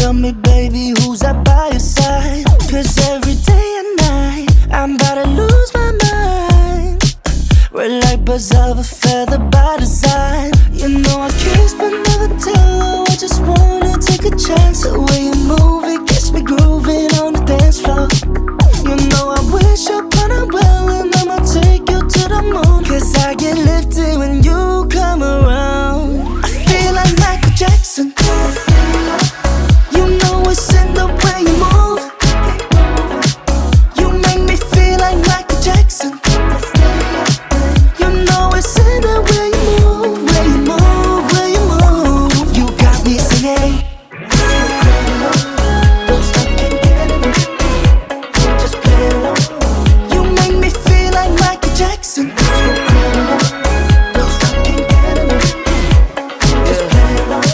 tell me, baby, who's up by your side? 'Cause every day and night I'm about to lose my mind. We're like birds of a feather by design. You know I kiss but never tell. Oh, I just wanna take a chance. The way you move, it gets me grooving on the dance floor. You know I wish upon a well, and I'ma take you to the moon. 'Cause I get lifted when you come around. I feel like Michael Jackson. You know it's in the way you move. You make me feel like Michael Jackson. You know it's in the way you move, way you move, way you move. You got me singing. Don't stop, can't get enough. Just play along. You make me feel like Michael Jackson. Don't stop, can't get enough. Just play along.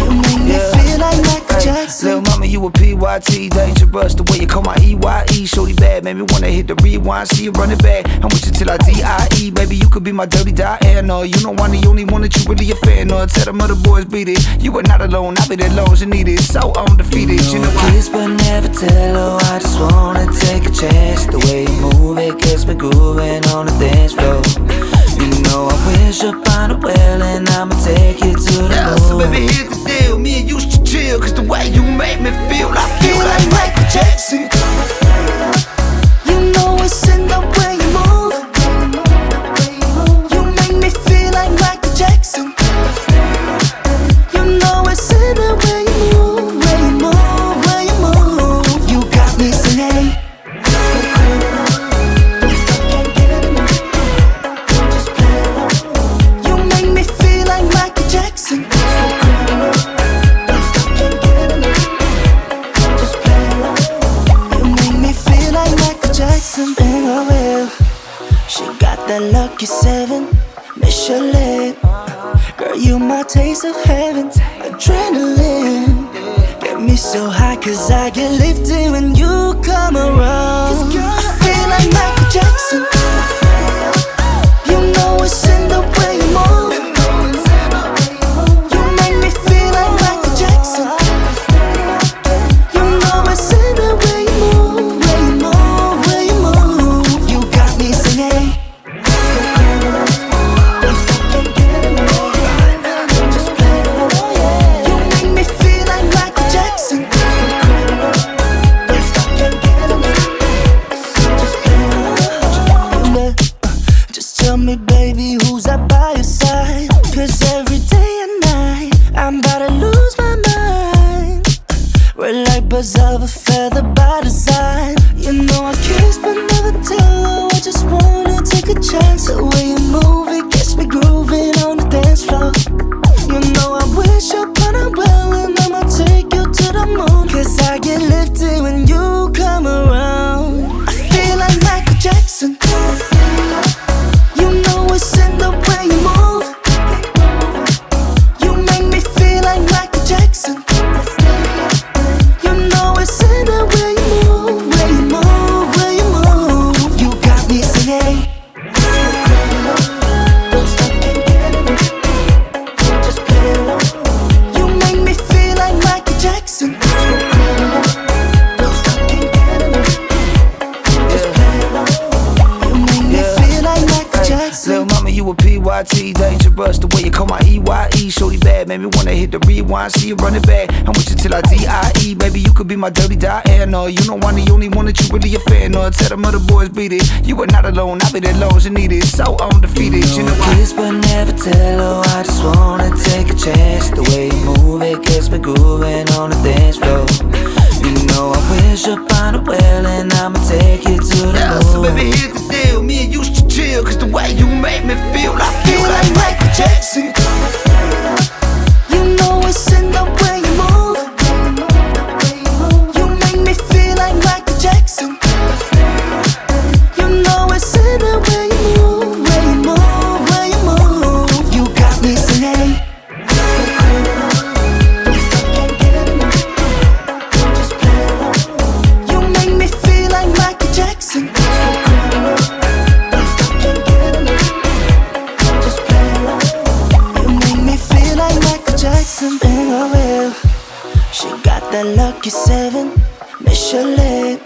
You make me feel like Michael Jackson. Lil' mama, you a PYT, dangerous. The way you call my EYE, shorty bad, made me wanna hit the rewind. See you running back, I'm with you till I DIE. Baby, you could be my dirty Diana. You know I'm the only one that you really a fan of. Tell them other boys beat it. You are not alone, I'll be there long as you need it. So undefeated, you know Kiss but never tell. Oh, I just wanna take a chance. The way you move, it gets me grooving on the dance floor. You know I wish upon a well, and I'ma take you to the yeah, moon. so baby, here's the deal. Me and you should chill, 'cause the way you make me feel, I feel like Michael Jackson. You know it's in the way you move. You make me feel like Michael Jackson. You know it's in the way you move, way you move, way you move. You got me singing. You make me feel like Michael Jackson. You make me feel like Michael Jackson. And I will. She got that lucky 7, Michelin. Girl, you my taste of heaven. Adrenaline get me so high, 'cause I get lifted when you come around. I feel like Michael Jackson. You know it's in the way you move. You make me feel like Michael Jackson. You know it's in the way you move, way you move, way you move. You got me singing. You make me feel like Michael Jackson. Just tell me, baby, who's up by your side? 'Cause every day and night I'm about to lose my mind. We're like birds of a feather by design. You know I kiss but never tell. Oh, I just wanna take a chance. The way you move, it gets me grooving on the dance floor. You know I wish upon a well, and I'ma take you to the moon. 'Cause I get lifted when you come around. I feel like Michael Jackson. You know it's in the way you move. You make me feel like Michael Jackson. You know it's in the way you move, way you move, way you move. You got me singing. Don't stop, can't get enough. Just play along. You make me feel like Michael Jackson. Don't stop, can't get enough. Just play along. You make me feel like Michael Jackson. Lil' mama, you a PYT, dangerous. The way you call my EYE, shorty bad, made me wanna hit the rewind. See you running back, I'm with you till I DIE. Baby, you could be my dirty Diana. You know I'm the only one that you really a fan of. Tell them other boys beat it. You are not alone, I'll be there long as you need it. So undefeated, you know I Kiss but never tell. Oh, I just wanna take a chance. The way you move, it gets me grooving on the dance floor. You know I wish upon a well, and I'ma take you to the yeah, moon. so baby, here's the deal. Me and you should chill, 'cause the way you make me feel, I feel like Michael Jackson. You know it's in the way you move. You make me feel like Michael Jackson. You know it's in the way you move, way you move, way you move. You got me singing. You make me feel like Michael Jackson. Jackson, and I will. She got that lucky 7, Michelin.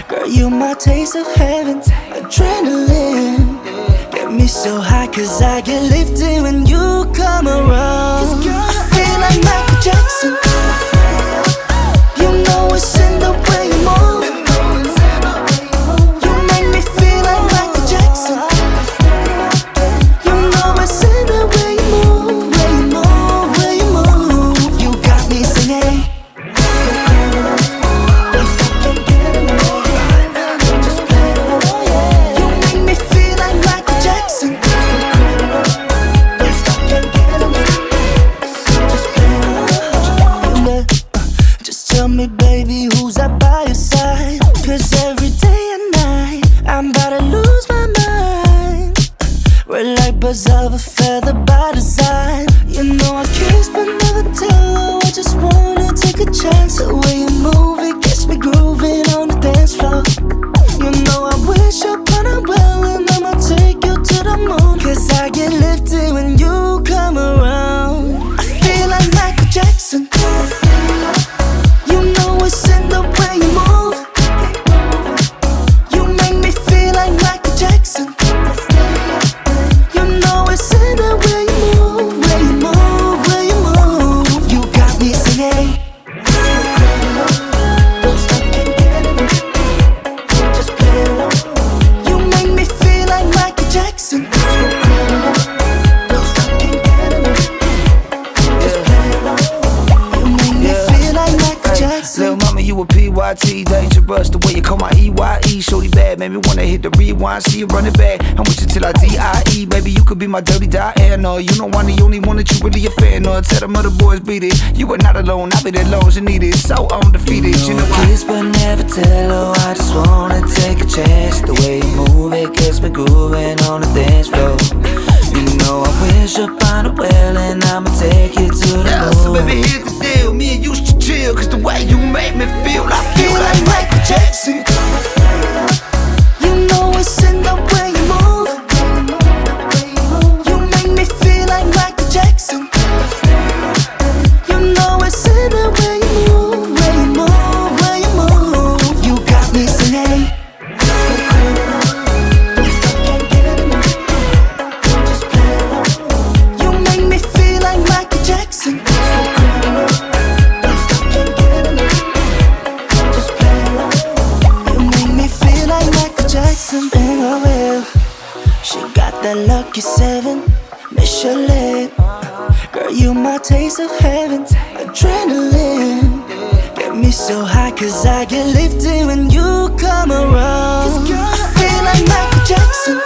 Girl, you my taste of heaven. Adrenaline get me so high, cause I get lifted when you come around. I feel like Michael Jackson. You know it's in the way you move. You make me feel like Michael Jackson. You know it's in the way you move, way you move, way you move. You got me singing. You make me feel like Michael Jackson. Just tell me, baby, who's up by your side? Cause every day and night I'm about to lose my mind. We're like birds of a feather by design. You know I kiss but never tell. Oh, I just wanna take a chance. The way you move, it gets me grooving on the dance floor. You know I wish upon a well, and I'ma take you to the moon. Cause I get lifted when you come around. I feel like Michael Jackson. You know it's in the way you move. You make me feel like Michael Jackson. You know it's in the way you move, way you move, way you move. You got me singing. You make me feel like Michael Jackson. You make me feel like Michael Jackson. Lil' mama, you a PYT, dangerous. The way you call my EYE, shorty bad, made me wanna hit the rewind. See you running back, I'm with you till I DIE. Baby, you could be my dirty Diana. You know I'm the only one that you really a fan of. Tell them other boys beat it. You are not alone, I'll be there long as you need it. So undefeated, you know I Kiss but never tell, oh I just wanna take a chance. The way you move, it gets me grooving on the dance floor. You know I wish upon a well, and I'ma take you to the yeah, moon. so baby, here's the deal. Me and you should chill, cause the way you make me feel, I feel like Michael Jackson. You know it's in the way you move. You make me feel like Michael Jackson. You know it's in the way you move, way you move, way you move. You got me singing. You make me feel like Michael Jackson. You make me feel like Michael Jackson. Bang her will. She got that lucky 7, Michelin. Girl, you my taste of heaven. Adrenaline get me so high, cause I get lifted when you come around. I feel like Michael Jackson.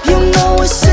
You know it's